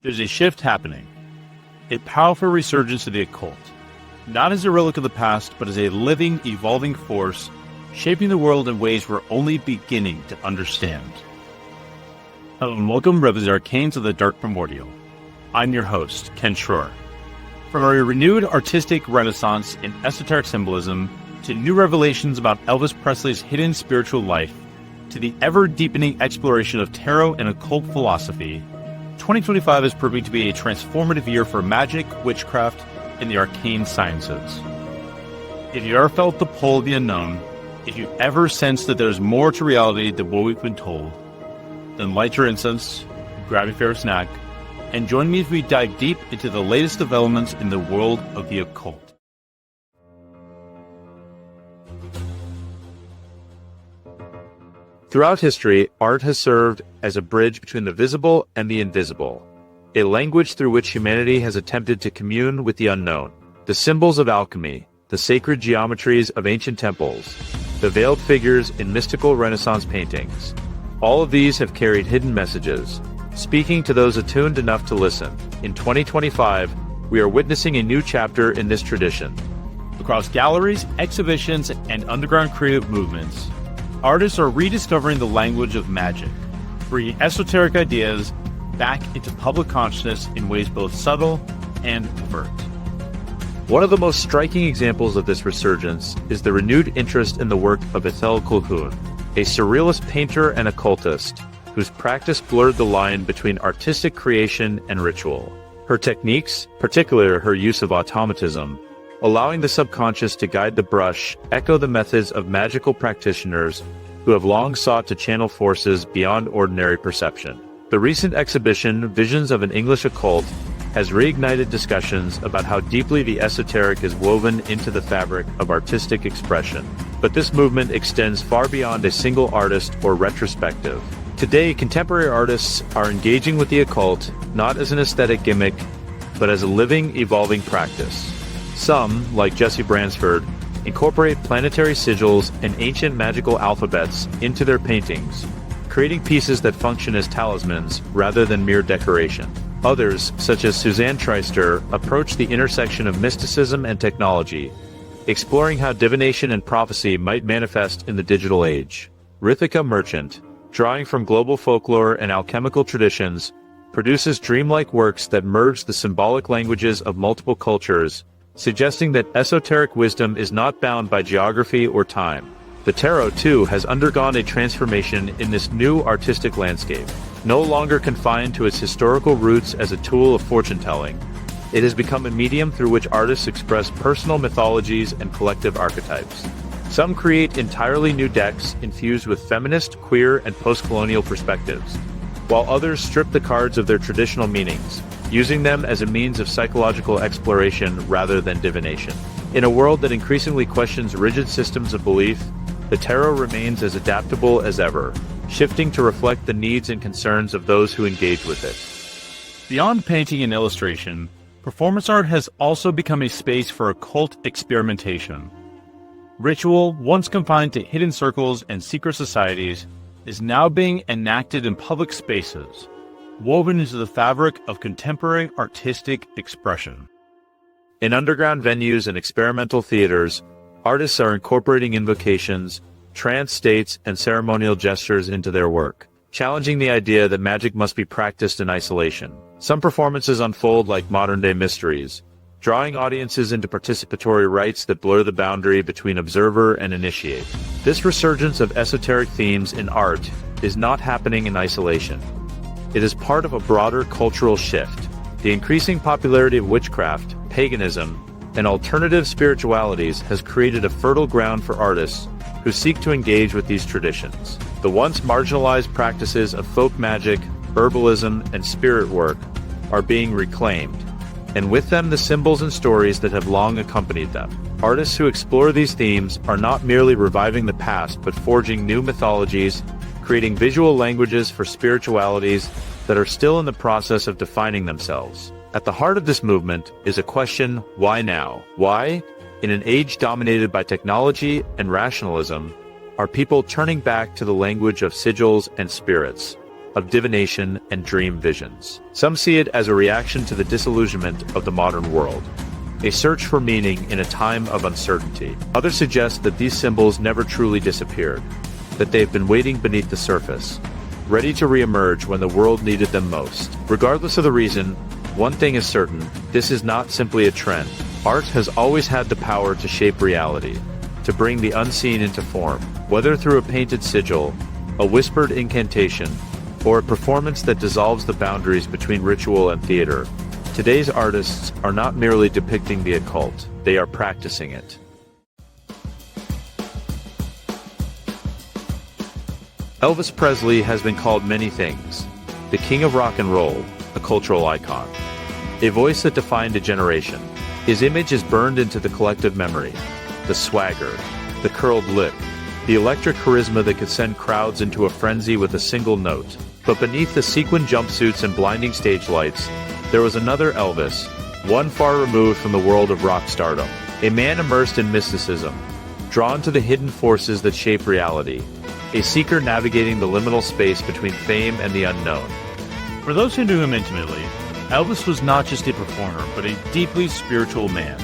There's a shift happening, a powerful resurgence of the occult, not as a relic of the past, but as a living, evolving force, shaping the world in ways we're only beginning to understand. Hello and welcome, brothers arcanes of the Dark Primordial. I'm your host, Ken Schroer. From a renewed artistic renaissance in esoteric symbolism, to new revelations about Elvis Presley's hidden spiritual life, to the ever-deepening exploration of tarot and occult philosophy, 2025 is proving to be a transformative year for magic, witchcraft, and the arcane sciences. If you ever felt the pull of the unknown, if you ever sensed that there's more to reality than what we've been told, then light your incense, grab your favorite snack, and join me as we dive deep into the latest developments in the world of the occult. Throughout history, art has served as a bridge between the visible and the invisible, a language through which humanity has attempted to commune with the unknown. The symbols of alchemy, the sacred geometries of ancient temples, the veiled figures in mystical Renaissance paintings, all of these have carried hidden messages, speaking to those attuned enough to listen. In 2025, we are witnessing a new chapter in this tradition. Across galleries, exhibitions, and underground creative movements, artists are rediscovering the language of magic, bringing esoteric ideas back into public consciousness in ways both subtle and overt. One of the most striking examples of this resurgence is the renewed interest in the work of Ethel Colquhoun, a surrealist painter and occultist whose practice blurred the line between artistic creation and ritual. Her techniques, particularly her use of automatism, allowing the subconscious to guide the brush, echo the methods of magical practitioners who have long sought to channel forces beyond ordinary perception. The recent exhibition, Visions of an English Occult, has reignited discussions about how deeply the esoteric is woven into the fabric of artistic expression. But this movement extends far beyond a single artist or retrospective. Today, contemporary artists are engaging with the occult not as an aesthetic gimmick, but as a living, evolving practice. Some, like Jesse Bransford, incorporate planetary sigils and ancient magical alphabets into their paintings, creating pieces that function as talismans rather than mere decoration. Others, such as Suzanne Treister, approach the intersection of mysticism and technology, exploring how divination and prophecy might manifest in the digital age. Rithika Merchant, drawing from global folklore and alchemical traditions, produces dreamlike works that merge the symbolic languages of multiple cultures, suggesting that esoteric wisdom is not bound by geography or time. The tarot, too, has undergone a transformation in this new artistic landscape. No longer confined to its historical roots as a tool of fortune-telling, it has become a medium through which artists express personal mythologies and collective archetypes. Some create entirely new decks infused with feminist, queer, and post-colonial perspectives, while others strip the cards of their traditional meanings, using them as a means of psychological exploration rather than divination. In a world that increasingly questions rigid systems of belief, the tarot remains as adaptable as ever, shifting to reflect the needs and concerns of those who engage with it. Beyond painting and illustration, performance art has also become a space for occult experimentation. Ritual, once confined to hidden circles and secret societies, is now being enacted in public spaces, woven into the fabric of contemporary artistic expression. In underground venues and experimental theaters, artists are incorporating invocations, trance states, and ceremonial gestures into their work, challenging the idea that magic must be practiced in isolation. Some performances unfold like modern-day mysteries, drawing audiences into participatory rites that blur the boundary between observer and initiate. This resurgence of esoteric themes in art is not happening in isolation. It is part of a broader cultural shift. The increasing popularity of witchcraft, paganism, and alternative spiritualities has created a fertile ground for artists who seek to engage with these traditions. The once marginalized practices of folk magic, herbalism, and spirit work are being reclaimed, and with them the symbols and stories that have long accompanied them. Artists who explore these themes are not merely reviving the past, but forging new mythologies, creating visual languages for spiritualities that are still in the process of defining themselves. At the heart of this movement is a question: why now? Why, in an age dominated by technology and rationalism, are people turning back to the language of sigils and spirits? of divination and dream visions. Some see it as a reaction to the disillusionment of the modern world, a search for meaning in a time of uncertainty. Others suggest that these symbols never truly disappeared, that they've been waiting beneath the surface, ready to re-emerge when the world needed them most. Regardless of the reason, one thing is certain: this is not simply a trend. Art has always had the power to shape reality, to bring the unseen into form, whether through a painted sigil, a whispered incantation, or a performance that dissolves the boundaries between ritual and theater. Today's artists are not merely depicting the occult, they are practicing it. Elvis Presley has been called many things: the king of rock and roll, a cultural icon, a voice that defined a generation. His image is burned into the collective memory: the swagger, the curled lip, the electric charisma that could send crowds into a frenzy with a single note. But beneath the sequin jumpsuits and blinding stage lights, there was another Elvis, one far removed from the world of rock stardom, a man immersed in mysticism, drawn to the hidden forces that shape reality, a seeker navigating the liminal space between fame and the unknown. For those who knew him intimately, Elvis was not just a performer, but a deeply spiritual man.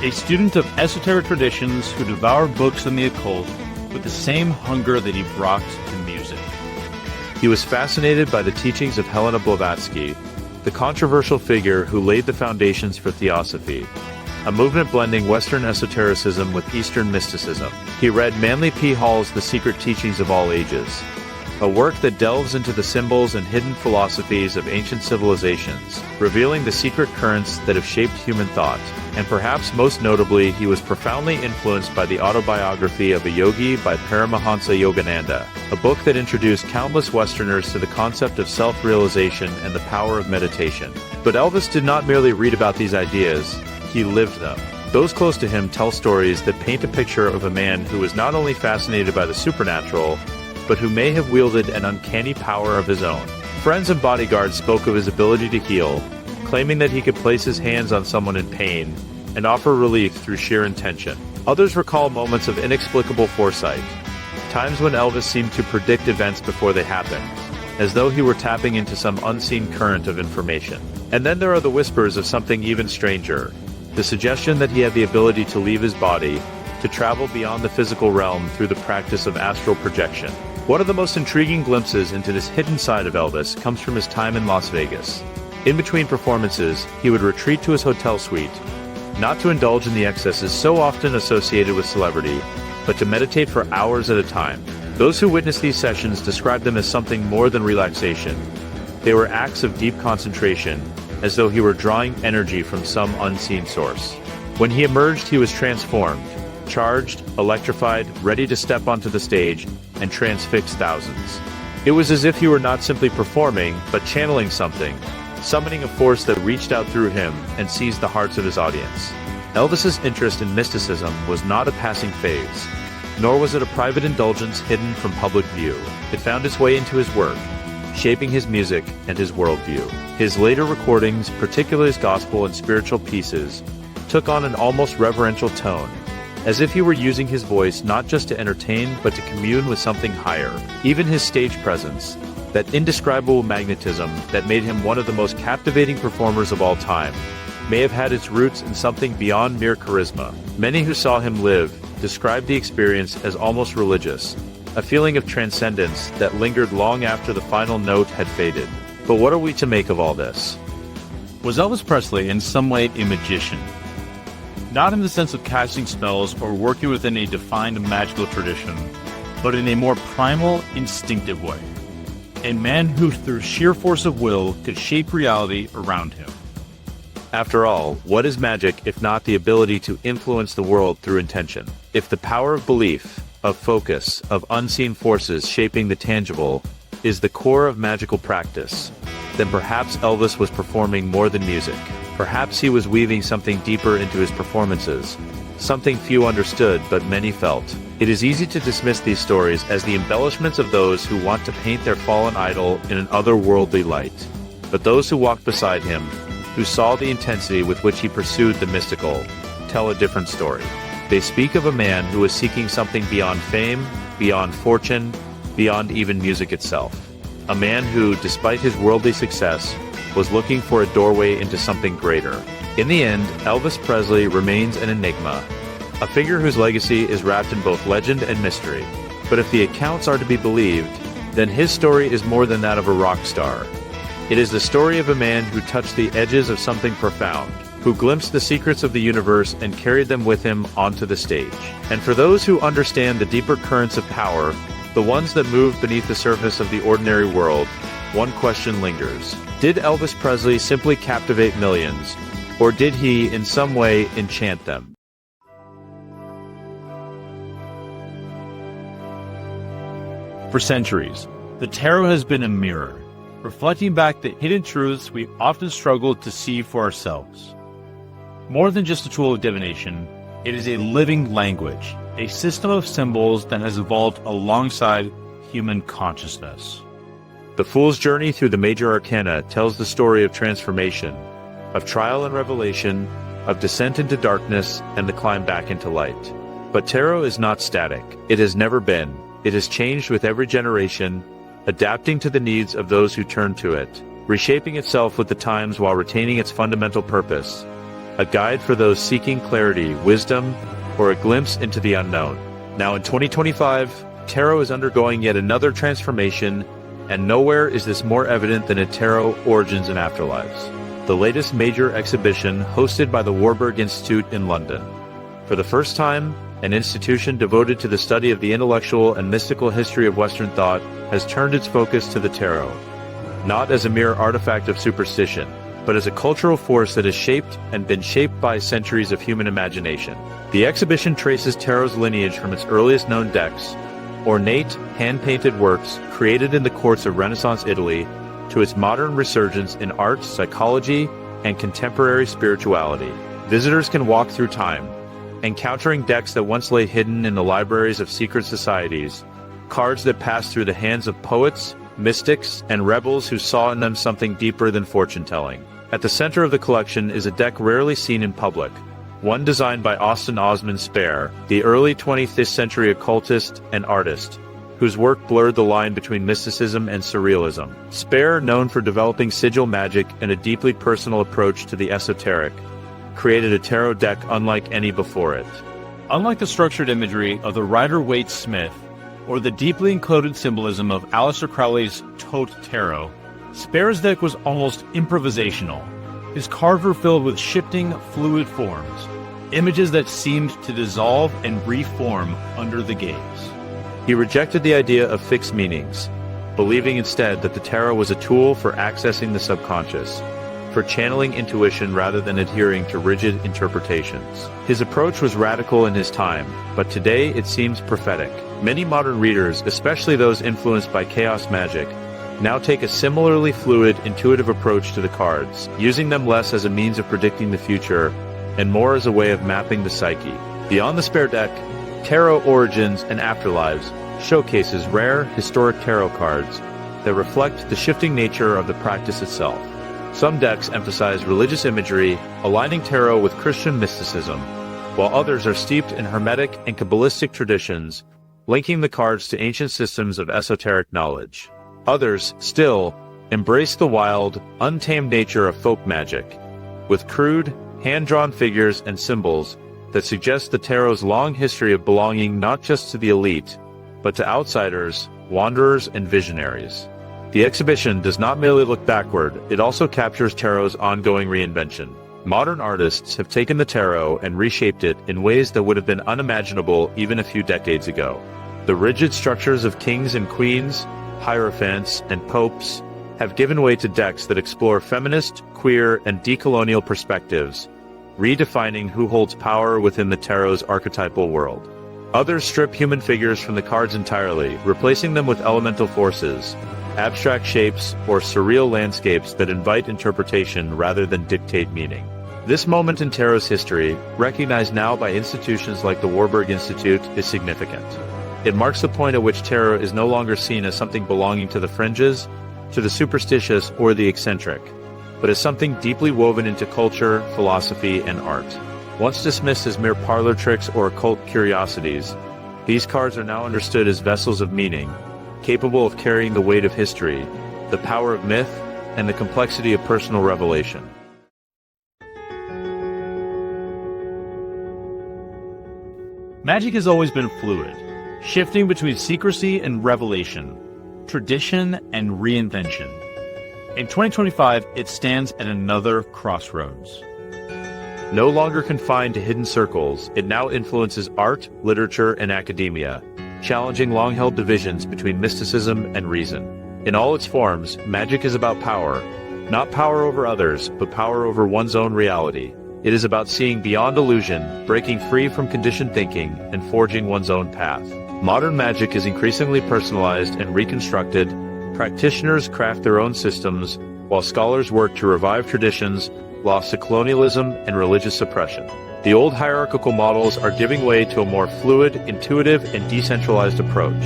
A student of esoteric traditions who devoured books and the occult with the same hunger that he brought to music. He was fascinated by the teachings of Helena Blavatsky, the controversial figure who laid the foundations for Theosophy, a movement blending Western esotericism with Eastern mysticism. He read Manly P. Hall's The Secret Teachings of All Ages, a work that delves into the symbols and hidden philosophies of ancient civilizations, revealing the secret currents that have shaped human thought. And perhaps most notably, he was profoundly influenced by the autobiography of a yogi by Paramahansa Yogananda, a book that introduced countless Westerners to the concept of self-realization and the power of meditation. But Elvis did not merely read about these ideas, he lived them. Those close to him tell stories that paint a picture of a man who was not only fascinated by the supernatural, but who may have wielded an uncanny power of his own. Friends and bodyguards spoke of his ability to heal, claiming that he could place his hands on someone in pain and offer relief through sheer intention. Others recall moments of inexplicable foresight, times when Elvis seemed to predict events before they happened, as though he were tapping into some unseen current of information. And then there are the whispers of something even stranger, the suggestion that he had the ability to leave his body, to travel beyond the physical realm through the practice of astral projection. One of the most intriguing glimpses into this hidden side of Elvis comes from his time in Las Vegas. In between performances, he would retreat to his hotel suite, not to indulge in the excesses so often associated with celebrity, but to meditate for hours at a time. Those who witnessed these sessions described them as something more than relaxation. They were acts of deep concentration, as though he were drawing energy from some unseen source. When he emerged, he was transformed, charged, electrified, ready to step onto the stage and transfix thousands. It was as if he were not simply performing, but channeling something, summoning a force that reached out through him and seized the hearts of his audience. Elvis's interest in mysticism was not a passing phase, nor was it a private indulgence hidden from public view. It found its way into his work, shaping his music and his worldview. His later recordings, particularly his gospel and spiritual pieces, took on an almost reverential tone, as if he were using his voice not just to entertain, but to commune with something higher. Even his stage presence, that indescribable magnetism that made him one of the most captivating performers of all time, may have had its roots in something beyond mere charisma. Many who saw him live described the experience as almost religious, a feeling of transcendence that lingered long after the final note had faded. But what are we to make of all this? Was Elvis Presley in some way a magician? Not in the sense of casting spells or working within a defined magical tradition, but in a more primal, instinctive way. A man who, through sheer force of will, could shape reality around him. After all, what is magic if not the ability to influence the world through intention? If the power of belief, of focus, of unseen forces shaping the tangible, is the core of magical practice, then perhaps Elvis was performing more than music. Perhaps he was weaving something deeper into his performances, something few understood but many felt. It is easy to dismiss these stories as the embellishments of those who want to paint their fallen idol in an otherworldly light. But those who walked beside him, who saw the intensity with which he pursued the mystical, tell a different story. They speak of a man who was seeking something beyond fame, beyond fortune, beyond even music itself. a man who, despite his worldly success, was looking for a doorway into something greater. In the end, Elvis Presley remains an enigma, a figure whose legacy is wrapped in both legend and mystery. But if the accounts are to be believed, then his story is more than that of a rock star. It is the story of a man who touched the edges of something profound, who glimpsed the secrets of the universe and carried them with him onto the stage. And for those who understand the deeper currents of power, the ones that move beneath the surface of the ordinary world, one question lingers. Did Elvis Presley simply captivate millions, or did he, in some way, enchant them? For centuries, the tarot has been a mirror, reflecting back the hidden truths we often struggle to see for ourselves. More than just a tool of divination, it is a living language, a system of symbols that has evolved alongside human consciousness. The Fool's Journey through the Major Arcana tells the story of transformation, of trial and revelation, of descent into darkness and the climb back into light. But tarot is not static. It has never been. It has changed with every generation, adapting to the needs of those who turn to it, reshaping itself with the times while retaining its fundamental purpose, a guide for those seeking clarity, wisdom, or a glimpse into the unknown. Now in 2025, tarot is undergoing yet another transformation, and nowhere is this more evident than in Tarot Origins and Afterlives, the latest major exhibition hosted by the Warburg Institute in London. For the first time, an institution devoted to the study of the intellectual and mystical history of Western thought has turned its focus to the tarot, not as a mere artifact of superstition, but as a cultural force that has shaped and been shaped by centuries of human imagination. The exhibition traces tarot's lineage from its earliest known decks, ornate, hand-painted works created in the courts of Renaissance Italy, to its modern resurgence in art, psychology, and contemporary spirituality. Visitors can walk through time, encountering decks that once lay hidden in the libraries of secret societies, cards that passed through the hands of poets, mystics, and rebels who saw in them something deeper than fortune-telling. At the center of the collection is a deck rarely seen in public, one designed by Austin Osman Spare, the early 20th century occultist and artist, whose work blurred the line between mysticism and surrealism. Spare, known for developing sigil magic and a deeply personal approach to the esoteric, created a tarot deck unlike any before it. Unlike the structured imagery of the Rider-Waite-Smith or the deeply encoded symbolism of Aleister Crowley's Tote Tarot, Spare's deck was almost improvisational. His cards were filled with shifting, fluid forms, images that seemed to dissolve and reform under the gaze. He rejected the idea of fixed meanings, believing instead that the tarot was a tool for accessing the subconscious, for channeling intuition rather than adhering to rigid interpretations. His approach was radical in his time, but today it seems prophetic. Many modern readers, especially those influenced by chaos magic, now take a similarly fluid, intuitive approach to the cards, using them less as a means of predicting the future and more as a way of mapping the psyche. Beyond the Spare deck, Tarot Origins and Afterlives showcases rare, historic tarot cards that reflect the shifting nature of the practice itself. Some decks emphasize religious imagery, aligning tarot with Christian mysticism, while others are steeped in Hermetic and Kabbalistic traditions, linking the cards to ancient systems of esoteric knowledge. Others, still, embrace the wild, untamed nature of folk magic, with crude, hand-drawn figures and symbols that suggest the tarot's long history of belonging not just to the elite, but to outsiders, wanderers, and visionaries. The exhibition does not merely look backward, it also captures tarot's ongoing reinvention. Modern artists have taken the tarot and reshaped it in ways that would have been unimaginable even a few decades ago. The rigid structures of kings and queens, hierophants, and popes have given way to decks that explore feminist, queer, and decolonial perspectives, redefining who holds power within the tarot's archetypal world. Others strip human figures from the cards entirely, replacing them with elemental forces, abstract shapes, or surreal landscapes that invite interpretation rather than dictate meaning. This moment in tarot's history, recognized now by institutions like the Warburg Institute, is significant. It marks the point at which tarot is no longer seen as something belonging to the fringes, to the superstitious, or the eccentric, but as something deeply woven into culture, philosophy, and art. Once dismissed as mere parlor tricks or occult curiosities, these cards are now understood as vessels of meaning, capable of carrying the weight of history, the power of myth, and the complexity of personal revelation. Magic has always been fluid, shifting between secrecy and revelation, tradition and reinvention. In 2025, it stands at another crossroads. No longer confined to hidden circles, it now influences art, literature, and academia, challenging long-held divisions between mysticism and reason. In all its forms, magic is about power, not power over others, but power over one's own reality. It is about seeing beyond illusion, breaking free from conditioned thinking, and forging one's own path. Modern magic is increasingly personalized and reconstructed. Practitioners craft their own systems, while scholars work to revive traditions lost to colonialism and religious suppression. The old hierarchical models are giving way to a more fluid, intuitive, and decentralized approach,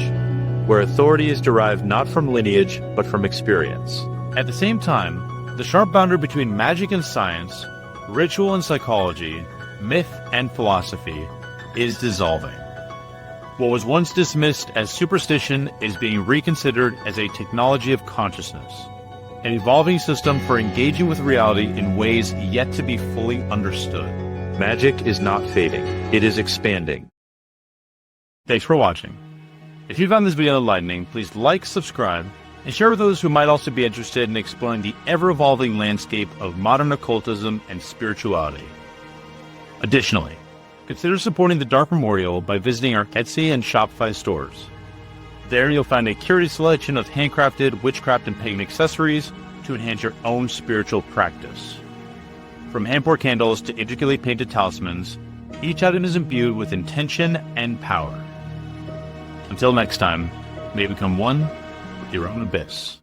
where authority is derived not from lineage, but from experience. At the same time, the sharp boundary between magic and science, ritual and psychology, myth and philosophy, is dissolving. What was once dismissed as superstition is being reconsidered as a technology of consciousness, an evolving system for engaging with reality in ways yet to be fully understood. Magic is not fading, it is expanding. Thanks for watching. If you found this video enlightening, please like, subscribe, and share with those who might also be interested in exploring the ever-evolving landscape of modern occultism and spirituality. Additionally, consider supporting the Dark Primordial by visiting our Etsy and Shopify stores. There you'll find a curated selection of handcrafted witchcraft and pagan accessories to enhance your own spiritual practice. From hand-poured candles to intricately painted talismans, each item is imbued with intention and power. Until next time, may you become one with your own abyss.